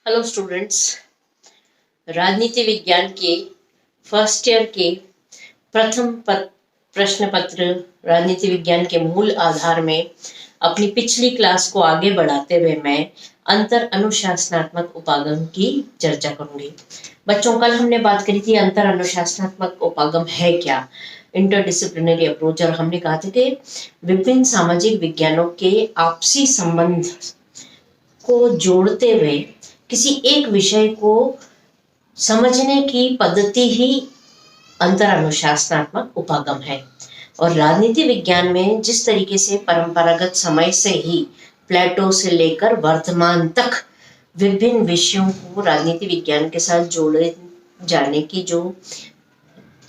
Hello students. राजनीति विज्ञान के फर्स्ट ईयर के प्रश्न पत्र राजनीति विज्ञान के मूल आधार में अपनी पिछली क्लास को आगे बढ़ाते हुए मैं अंतर अनुशासनात्मक उपागम की चर्चा करूंगी। बच्चों, कल हमने बात करी थी अंतर अनुशासनात्मक उपागम है क्या, इंटरडिसिप्लिनरी अप्रोच, और हमने कहा था कि विभिन्न सामाजिक विज्ञानों के आपसी संबंध को जोड़ते हुए किसी एक विषय को समझने की पद्धति ही अंतर अनुशासनात्मक उपागम है। और राजनीति विज्ञान में जिस तरीके से परंपरागत समय से ही प्लेटो से लेकर वर्तमान तक विभिन्न विषयों को राजनीति विज्ञान के साथ जोड़े जाने की जो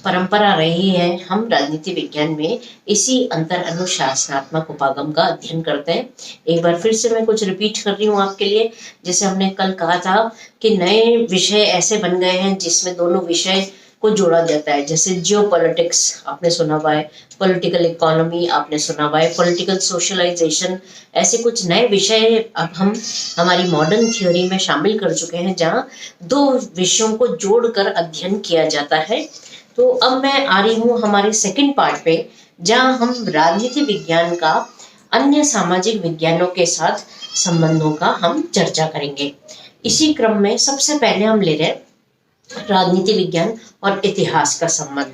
परंपरा रही है, हम राजनीति विज्ञान में इसी अंतर अनुशासनात्मक उपागम का अध्ययन करते हैं। एक बार फिर से मैं कुछ रिपीट कर रही हूँ आपके लिए। जैसे हमने कल कहा था कि नए विषय ऐसे बन गए हैं जिसमें दोनों विषय को जोड़ा जाता है। जैसे जियोपॉलिटिक्स आपने सुना हुआ है, पॉलिटिकल इकोनॉमी आपने सुना हुआ है, पॉलिटिकल सोशलाइजेशन, ऐसे कुछ नए विषय अब हम हमारी मॉडर्न थ्योरी में शामिल कर चुके हैं जहाँ दो विषयों को जोड़कर अध्ययन किया जाता है। तो अब मैं आ रही हूँ हमारे सेकंड पार्ट पे, जहाँ हम राजनीति विज्ञान का अन्य सामाजिक विज्ञानों के साथ संबंधों का हम चर्चा करेंगे। इसी क्रम में सबसे पहले हम ले रहे हैं राजनीति विज्ञान और इतिहास का संबंध।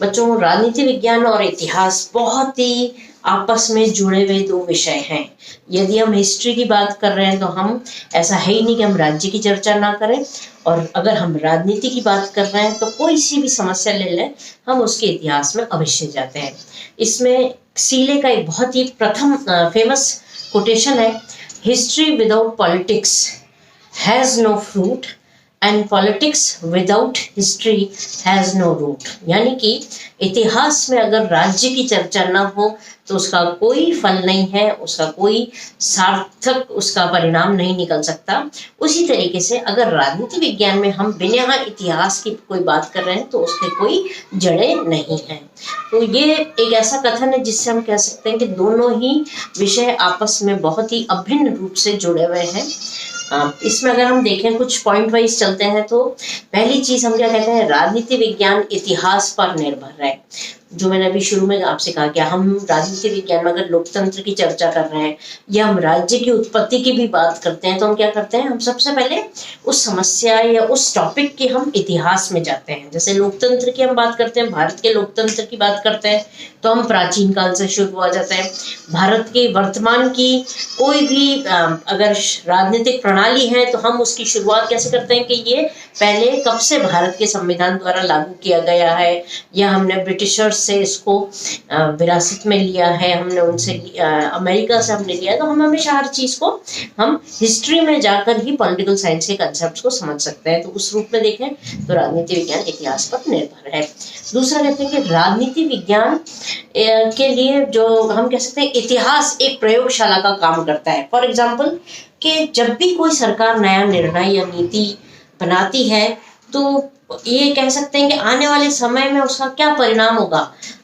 बच्चों, राजनीति विज्ञान और इतिहास बहुत ही आपस में जुड़े हुए दो विषय हैं। यदि हम हिस्ट्री की बात कर रहे हैं तो हम ऐसा है ही नहीं कि हम राज्य की चर्चा ना करें, और अगर हम राजनीति की बात कर रहे हैं तो कोई सी भी समस्या ले लें, हम उसके इतिहास में अवश्य जाते हैं। इसमें सीले का एक बहुत ही प्रथम फेमस कोटेशन है, history without politics has no fruit and politics without history has no root. यानी कि इतिहास में अगर राज्य की चर्चा न हो तो उसका कोई फल नहीं है, उसका कोई सार्थक उसका परिणाम नहीं निकल सकता। उसी तरीके से अगर राजनीति विज्ञान में हम बिना इतिहास की कोई बात कर रहे हैं तो उसके कोई जड़ें नहीं हैं। तो ये एक ऐसा कथन है जिससे हम कह सकते हैं कि दोनों ही विषय आपस में बहुत ही अभिन्न रूप से जुड़े हुए हैं। इसमें अगर हम देखें, कुछ पॉइंट वाइज चलते हैं, तो पहली चीज हम क्या कहते हैं, राजनीति विज्ञान इतिहास पर निर्भर है। जो मैंने अभी शुरू में आपसे कहा कि हम राजनीति विज्ञान में अगर लोकतंत्र की चर्चा कर रहे हैं या हम राज्य की उत्पत्ति की भी बात करते हैं तो हम क्या करते हैं, हम सबसे पहले उस समस्या या उस टॉपिक के हम इतिहास में जाते हैं। जैसे लोकतंत्र की हम बात करते हैं, भारत के लोकतंत्र की बात करते हैं तो हम प्राचीन काल से शुरू हो जाते हैं। भारत के वर्तमान की कोई भी अगर राजनीतिक प्रणाली है तो हम उसकी शुरुआत कैसे करते हैं कि ये पहले कब से भारत के संविधान द्वारा लागू किया गया है, या हमने ब्रिटिशर्स से इसको विरासत में लिया है, हमने उनसे अमेरिका से हमने लिया। तो हम हमेशा हर चीज को हम हिस्ट्री में जाकर ही पॉलिटिकल साइंस के कंसेप्ट को समझ सकते हैं। तो उस रूप में देखें तो राजनीति विज्ञान इतिहास पर निर्भर है। दूसरा कहते हैं कि राजनीति विज्ञान के लिए जो हम कह सकते हैं इतिहास एक प्रयोगशाला का काम करता है। फॉर एग्जाम्पल कि जब भी कोई सरकार नया निर्णय या नीति बनाती है तो ये कह सकते हैं कि आने वाले समय में उसका क्या परिणाम होगा।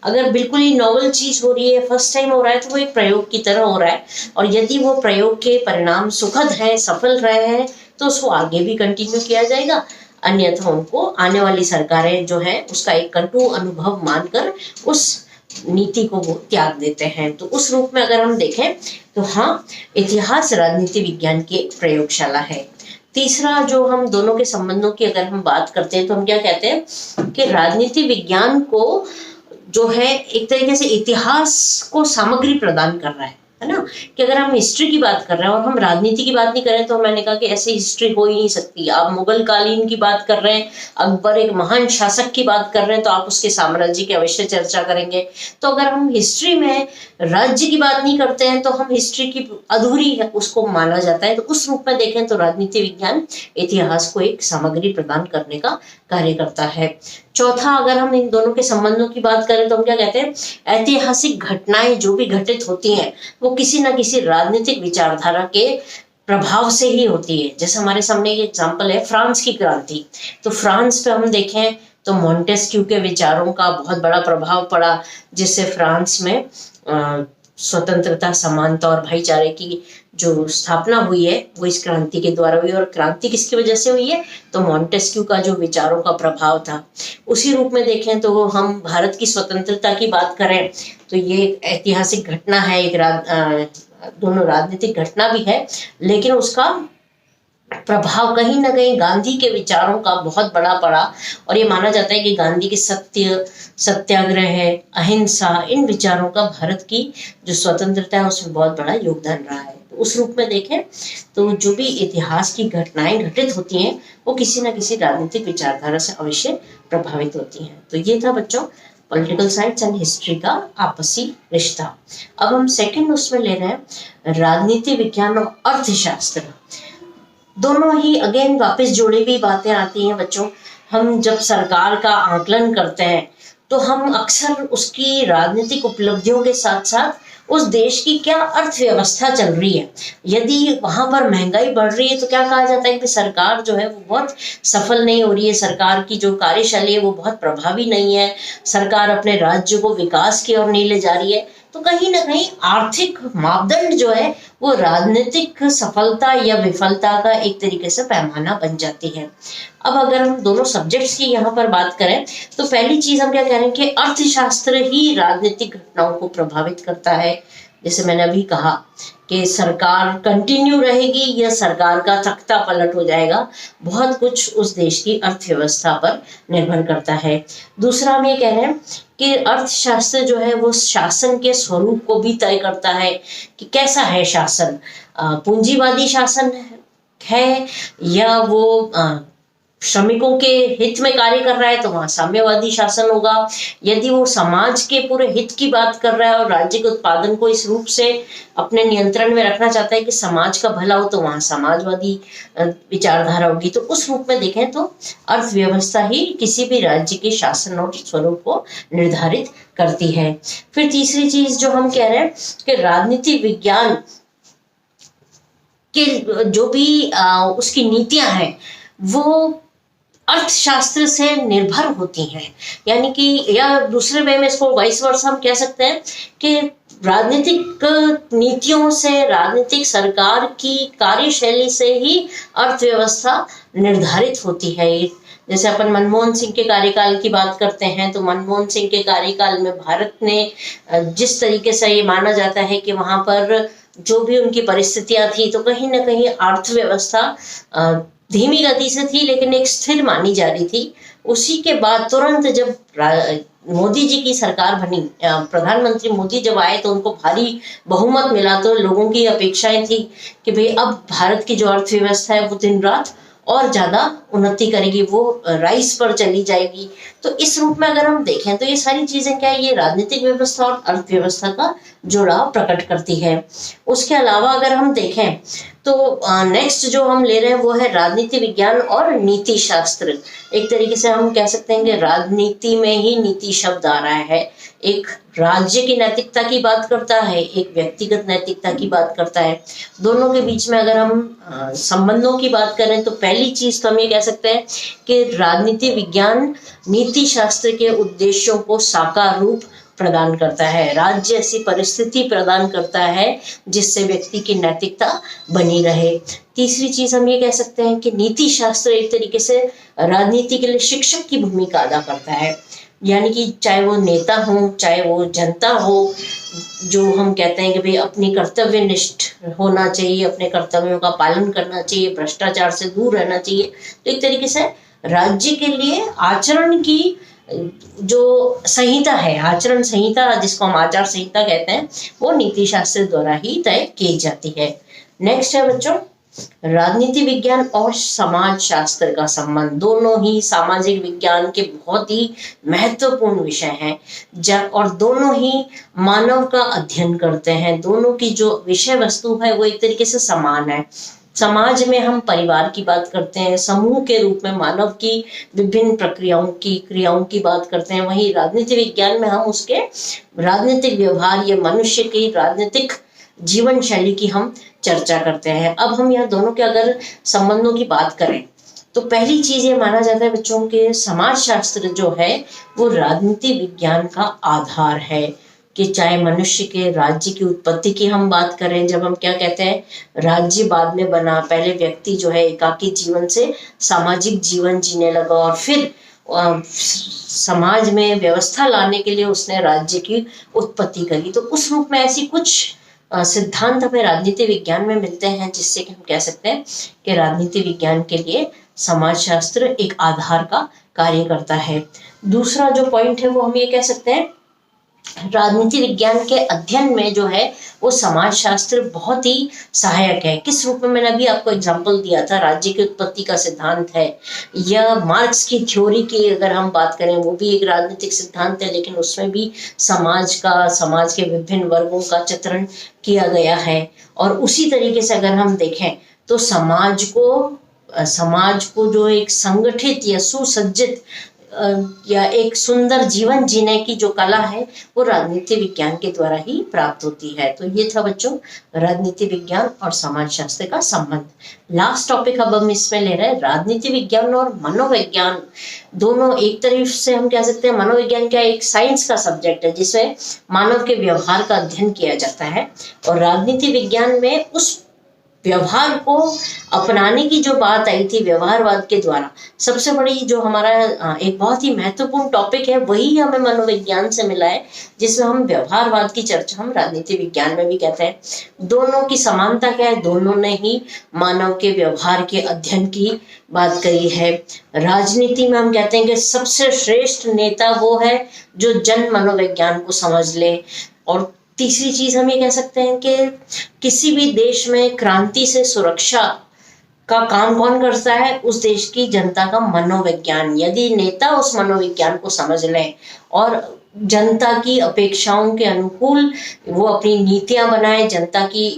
अगर बिल्कुल ही नॉवल चीज हो रही है, फर्स्ट टाइम हो रहा है, तो वो एक प्रयोग की तरह हो रहा है, और यदि वो प्रयोग के परिणाम सुखद है, सफल रहे हैं, तो उसको आगे भी कंटिन्यू किया जाएगा। अन्यथा उनको आने वाली सरकारें जो है उसका एक कटु अनुभव मानकर उस नीति को वो त्याग देते हैं। तो उस रूप में अगर हम देखें तो हाँ, इतिहास राजनीति विज्ञान की एक प्रयोगशाला है। तीसरा, जो हम दोनों के संबंधों की अगर हम बात करते हैं तो हम क्या कहते हैं कि राजनीति विज्ञान को जो है एक तरीके से इतिहास को सामग्री प्रदान कर रहा है ना। कि अगर हम हिस्ट्री की बात कर रहे हैं और हम राजनीति की बात नहीं कर रहे तो मैंने कहा कि ऐसी हिस्ट्री हो ही नहीं सकती। आप मुगल कालीन की बात कर रहे हैं, अकबर एक महान शासक की बात कर रहे हैं तो आप उसके साम्राज्य की अवश्य चर्चा करेंगे। तो अगर हम हिस्ट्री में राज्य की बात नहीं करते हैं तो हम हिस्ट्री की अधूरी है उसको माना जाता है। तो उस रूप में देखें तो राजनीति विज्ञान इतिहास को एक सामग्री प्रदान करने का कार्य करता है। चौथा, अगर हम इन दोनों के संबंधों की बात करें तो हम क्या कहते हैं, ऐतिहासिक घटनाएं जो भी घटित होती हैं वो किसी न किसी राजनीतिक विचारधारा के प्रभाव से ही होती है। जैसे हमारे सामने ये एग्जांपल है फ्रांस की क्रांति। तो फ्रांस पे हम देखें तो मोंटेस्क्यू के विचारों का बहुत बड़ा प्रभाव पड़ा, जिससे फ्रांस में स्वतंत्रता, समानता और भाईचारे की जो स्थापना हुई है वो इस क्रांति के द्वारा हुई। और क्रांति किसकी वजह से हुई है? तो मॉन्टेस्क्यू का जो विचारों का प्रभाव था। उसी रूप में देखें तो हम भारत की स्वतंत्रता की बात करें तो ये एक ऐतिहासिक घटना है, दोनों राजनीतिक घटना भी है, लेकिन उसका प्रभाव कहीं ना कहीं गांधी के विचारों का बहुत बड़ा पड़ा। और ये माना जाता है कि गांधी के सत्याग्रह, अहिंसा, इन विचारों का भारत की जो स्वतंत्रता है उसमें बहुत बड़ा योगदान रहा है। तो उस रूप में देखें तो जो भी इतिहास की घटनाएं घटित होती हैं वो किसी न किसी राजनीतिक विचारधारा से अवश्य प्रभावित होती हैं। तो ये था बच्चों पॉलिटिकल साइंस एंड हिस्ट्री का आपसी रिश्ता। अब हम सेकंड उसमें ले रहे हैं राजनीति विज्ञान और अर्थशास्त्र। दोनों ही अगेन वापस जुड़ी हुई बातें आती हैं बच्चों। हम जब सरकार का आकलन करते हैं तो हम अक्सर उसकी राजनीतिक उपलब्धियों के साथ साथ उस देश की क्या अर्थव्यवस्था चल रही है, यदि वहां पर महंगाई बढ़ रही है तो क्या कहा जाता है कि सरकार जो है वो बहुत सफल नहीं हो रही है, सरकार की जो कार्यशैली है वो बहुत प्रभावी नहीं है, सरकार अपने राज्य को विकास की ओर नहीं ले जा रही है। तो कहीं ना कहीं आर्थिक मापदंड जो है वो राजनीतिक सफलता या विफलता का एक तरीके से पैमाना बन जाती है। अब अगर हम दोनों सब्जेक्ट्स की यहाँ पर बात करें तो पहली चीज हम क्या कह रहे हैं कि अर्थशास्त्र ही राजनीतिक घटनाओं को प्रभावित करता है। जैसे मैंने अभी कहा कि सरकार कंटिन्यू रहेगी या सरकार का तख्ता पलट हो जाएगा, बहुत कुछ उस देश की अर्थव्यवस्था पर निर्भर करता है। दूसरा हम ये कह रहे हैं कि अर्थशास्त्र जो है वो शासन के स्वरूप को भी तय करता है कि कैसा है शासन, पूंजीवादी शासन है या वो श्रमिकों के हित में कार्य कर रहा है तो वहां साम्यवादी शासन होगा। यदि वो समाज के पूरे हित की बात कर रहा है और राज्य के उत्पादन को इस रूप से अपने नियंत्रण में रखना चाहता है कि समाज का भला हो तो वहां समाजवादी विचारधारा होगी। तो उस रूप में देखें तो अर्थव्यवस्था ही किसी भी राज्य के शासन और स्वरूप को निर्धारित करती है। फिर तीसरी चीज जो हम कह रहे हैं कि राजनीति विज्ञान के जो भी उसकी नीतियां हैं वो अर्थशास्त्र से निर्भर होती हैं। यानी कि या दूसरे वे में इसको वाइस वर्सा हम कह सकते हैं कि राजनीतिक नीतियों से, राजनीतिक सरकार की कार्यशैली से ही अर्थव्यवस्था निर्धारित होती है। जैसे अपन मनमोहन सिंह के कार्यकाल की बात करते हैं तो मनमोहन सिंह के कार्यकाल में भारत ने जिस तरीके से ये माना जाता है कि वहां पर जो भी उनकी परिस्थितियां थी तो कहीं ना कहीं अर्थव्यवस्था धीमी गति से थी लेकिन एक स्थिर मानी जा रही थी। उसी के बाद तुरंत जब मोदी जी की सरकार बनी, प्रधानमंत्री मोदी जब आए तो उनको भारी बहुमत मिला तो लोगों की अपेक्षाएं थी कि भाई अब भारत की जो अर्थव्यवस्था है वो दिन रात और ज्यादा उन्नति करेगी, वो राइस पर चली जाएगी। तो इस रूप में अगर हम देखें तो ये सारी चीजें क्या है, ये राजनीतिक व्यवस्था और अर्थव्यवस्था का जुड़ाव प्रकट करती है। उसके अलावा अगर हम देखें तो नेक्स्ट जो हम ले रहे हैं वो है राजनीति विज्ञान और नीति शास्त्र। एक तरीके से हम कह सकते हैं कि राजनीति में ही नीति शब्द आ रहा है। एक राज्य की नैतिकता की बात करता है, एक व्यक्तिगत नैतिकता की बात करता है। दोनों के बीच में अगर हम संबंधों की बात करें तो पहली चीज तो हम ये कह सकते हैं कि राजनीति विज्ञान नीति शास्त्र के उद्देश्यों को साकार रूप प्रदान करता है, राज्य ऐसी परिस्थिति प्रदान करता है जिससे व्यक्ति की नैतिकता बनी रहे। तीसरी चीज हम ये कह सकते हैं कि नीति शास्त्र एक तरीके से राजनीति के लिए शिक्षक की भूमिका अदा करता है। यानी कि चाहे वो नेता हो, चाहे वो जनता हो, जो हम कहते हैं कि भाई अपनी कर्तव्यनिष्ठ होना चाहिए, अपने कर्तव्यों का पालन करना चाहिए, भ्रष्टाचार से दूर रहना चाहिए। तो एक तरीके से राज्य के लिए आचरण की जो संहिता है, आचरण संहिता जिसको हम आचार संहिता कहते हैं, वो नीति शास्त्र द्वारा ही तय की जाती है। नेक्स्ट है बच्चों राजनीति विज्ञान और समाज शास्त्र का संबंध। दोनों ही सामाजिक विज्ञान के बहुत ही महत्वपूर्ण विषय हैं और दोनों ही मानव का अध्ययन करते हैं। दोनों की जो विषय वस्तु है वो एक तरीके से समान है। समाज में हम परिवार की बात करते हैं, समूह के रूप में मानव की विभिन्न प्रक्रियाओं की क्रियाओं की बात करते हैं। वहीं राजनीति विज्ञान में हम उसके राजनीतिक व्यवहार या मनुष्य की राजनीतिक जीवन शैली की हम चर्चा करते हैं। अब हम यहाँ दोनों के अगर संबंधों की बात करें तो पहली चीज ये माना जाता है बच्चों के समाज शास्त्र जो है वो राजनीति विज्ञान का आधार है। कि चाहे मनुष्य के राज्य की उत्पत्ति की हम बात करें, जब हम क्या कहते हैं राज्य बाद में बना, पहले व्यक्ति जो है एकाकी जीवन से सामाजिक जीवन जीने लगा और फिर समाज में व्यवस्था लाने के लिए उसने राज्य की उत्पत्ति करी। तो उस रूप में ऐसी कुछ सिद्धांत हमें राजनीति विज्ञान में मिलते हैं, जिससे कि हम कह सकते हैं कि राजनीति विज्ञान के लिए समाजशास्त्र एक आधार का कार्य करता है। दूसरा जो पॉइंट है वो हम ये कह सकते हैं, राजनीति विज्ञान के अध्ययन में जो है वो समाजशास्त्र बहुत ही सहायक है। किस रूप में? मैंने अभी आपको एग्जांपल दिया था, राज्य की उत्पत्ति का सिद्धांत है, या मार्क्स की थ्योरी की अगर हम बात करें वो भी एक राजनीतिक सिद्धांत है, लेकिन उसमें भी समाज के विभिन्न वर्गों का चित्रण किया गया है। और उसी तरीके से अगर हम देखें तो समाज को जो एक संगठित या सुसज्जित या एक सुंदर जीवन जीने की जो कला है वो राजनीति विज्ञान के द्वारा ही प्राप्त होती है। तो ये था बच्चों राजनीति विज्ञान और समाजशास्त्र का संबंध। लास्ट टॉपिक अब हम इसमें ले रहे हैं राजनीति विज्ञान और मनोविज्ञान। दोनों एक तरफ से हम कह सकते हैं मनोविज्ञान क्या एक साइंस का सब्जेक्ट है जिसमें मानव के व्यवहार का अध्ययन किया जाता है, और राजनीति विज्ञान में उस व्यवहार को अपनाने की जो बात आई थी व्यवहारवाद के द्वारा, सबसे बड़ी जो हमारा एक बहुत ही महत्वपूर्ण टॉपिक है वही हमें मनोविज्ञान से मिला है, जिसमें हम व्यवहारवाद की चर्चा हम राजनीति विज्ञान में भी कहते हैं। दोनों की समानता क्या है? दोनों ने ही मानव के व्यवहार के अध्ययन की बात करी है। राजनीति में हम कहते हैं कि सबसे श्रेष्ठ नेता वो है जो जन मनोविज्ञान को समझ ले। और तीसरी चीज हम ये कह सकते हैं कि किसी भी देश में क्रांति से सुरक्षा का काम कौन करता है? उस देश की जनता का मनोविज्ञान। यदि नेता उस मनोविज्ञान को समझ लें और जनता की अपेक्षाओं के अनुकूल वो अपनी नीतियां बनाए, जनता की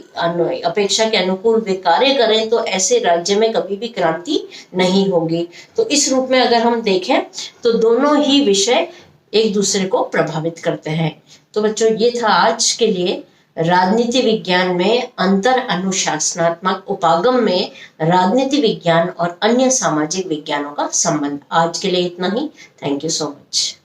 अपेक्षा के अनुकूल वे कार्य करें, तो ऐसे राज्य में कभी भी क्रांति नहीं होगी। तो इस रूप में अगर हम देखें तो दोनों ही विषय एक दूसरे को प्रभावित करते हैं। तो बच्चों ये था आज के लिए राजनीति विज्ञान में अंतर अनुशासनात्मक उपागम में राजनीति विज्ञान और अन्य सामाजिक विज्ञानों का संबंध। आज के लिए इतना ही। Thank you so much.